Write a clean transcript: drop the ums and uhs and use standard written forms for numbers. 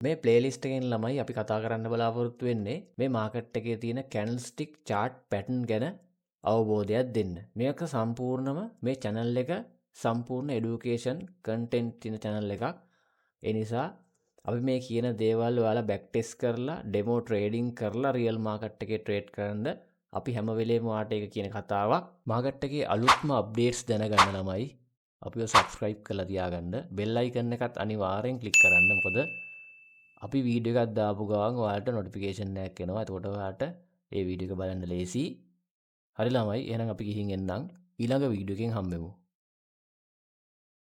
මේ ප්ලේලිස්ට් එකෙන් ළමයි අපි කතා කරන්න බලාපොරොත්තු වෙන්නේ මේ මාකට් එකේ තියෙන කැන්ඩල්ස්ටික් chart pattern ගැන අවබෝධයක් දෙන්න. මේක සම්පූර්ණම මේ channel එක සම්පූර්ණ education content තියෙන channel එකක්. ඒ නිසා අපි මේ කියන දේවල් ඔයාලා back test කරලා demo trading කරලා real market එකේ trade කරන්න අපි හැම වෙලේම ඔයාලට ඒක කියන කතාවක්. market එකේ අලුත්ම updates දැනගන්න ළමයි අපිව subscribe කරලා තියාගන්න. bell icon එකත් අනිවාර්යෙන් click කරන්න. මොකද අපි වීඩියෝ එකක් දාපු ගමන් ඔයාලට notification එකක් එනවා. එතකොට ඔයාලට ඒ වීඩියෝ එක බලන්න ලේසි. හරි ළමයි එහෙනම් අපි ගිහින් එන්නම් ඊළඟ වීඩියෝ එකෙන් හම්බෙමු.